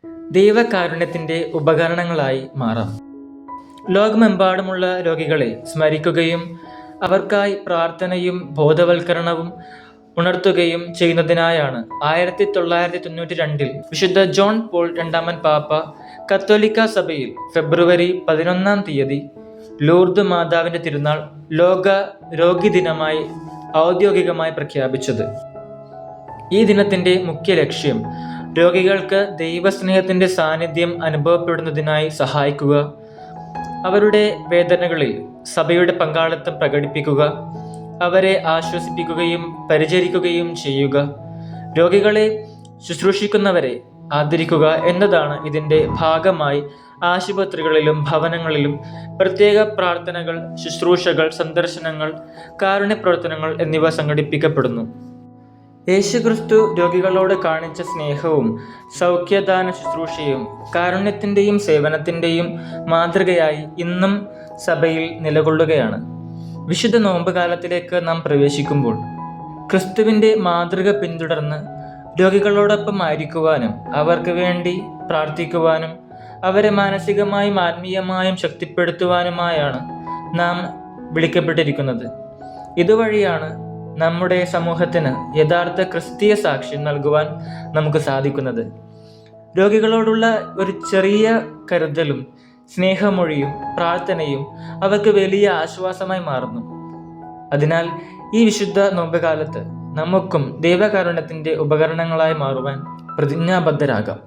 ദൈവകാരുണ്യത്തിൻ്റെ ഉപകരണങ്ങളായി മാറാം. ലോകമെമ്പാടുമുള്ള രോഗികളെ സ്മരിക്കുകയും അവർക്കായി പ്രാർത്ഥനയും ബോധവൽക്കരണവും ഉണർത്തുകയും ചെയ്യുന്നതിനായാണ് 1992 വിശുദ്ധ ജോൺ പോൾ രണ്ടാമൻ പാപ്പ കത്തോലിക്ക സഭയിൽ ഫെബ്രുവരി 11 ലൂർദ് മാതാവിൻ്റെ തിരുനാൾ ലോക രോഗി ദിനമായി ഔദ്യോഗികമായി പ്രഖ്യാപിച്ചത്. ഈ ദിനത്തിൻ്റെ മുഖ്യ ലക്ഷ്യം രോഗികൾക്ക് ദൈവസ്നേഹത്തിൻ്റെ സാന്നിധ്യം അനുഭവപ്പെടുന്നതിനായി സഹായിക്കുക, അവരുടെ വേദനകളിൽ സഭയുടെ പങ്കാളിത്തം പ്രകടിപ്പിക്കുക, അവരെ ആശ്വസിപ്പിക്കുകയും പരിചരിക്കുകയും ചെയ്യുക, രോഗികളെ ശുശ്രൂഷിക്കുന്നവരെ ആദരിക്കുക എന്നതാണ് ഇതിൻ്റെ ഭാഗമായി ആശുപത്രികളിലും ഭവനങ്ങളിലും പ്രത്യേക പ്രാർത്ഥനകൾ, ശുശ്രൂഷകൾ, സന്ദർശനങ്ങൾ, കാരുണ്യപ്രവർത്തനങ്ങൾ എന്നിവ സംഘടിപ്പിക്കപ്പെടുന്നു. യേശുക്രിസ്തു രോഗികളോട് കാണിച്ച സ്നേഹവും സൗഖ്യദാന ശുശ്രൂഷയും കാരുണ്യത്തിൻ്റെയും സേവനത്തിൻ്റെയും മാതൃകയായി ഇന്നും സഭയിൽ നിലകൊള്ളുകയാണ്. വിശുദ്ധ നോമ്പ് കാലത്തിലേക്ക് നാം പ്രവേശിക്കുമ്പോൾ ക്രിസ്തുവിൻ്റെ മാതൃക പിന്തുടർന്ന് രോഗികളോടൊപ്പം ആയിരിക്കുവാനും അവർക്ക് വേണ്ടി പ്രാർത്ഥിക്കുവാനും അവരെ മാനസികമായും ആത്മീയമായും ശക്തിപ്പെടുത്തുവാനുമായാണ് നാം വിളിക്കപ്പെട്ടിരിക്കുന്നത്. ഇതുവഴിയാണ് നമ്മുടെ സമൂഹത്തിന് യഥാർത്ഥ ക്രിസ്തീയ സാക്ഷ്യം നൽകുവാൻ നമുക്ക് സാധിക്കുന്നത്. രോഗികളോടുള്ള ഒരു ചെറിയ കരുതലും സ്നേഹമൊഴിയും പ്രാർത്ഥനയും അവർക്ക് വലിയ ആശ്വാസമായി മാറുന്നു. അതിനാൽ ഈ വിശുദ്ധ നോമ്പുകാലത്ത് നമുക്കും ദൈവകാരുണ്യത്തിൻ്റെ ഉപകരണങ്ങളായി മാറുവാൻ പ്രതിജ്ഞാബദ്ധരാകാം.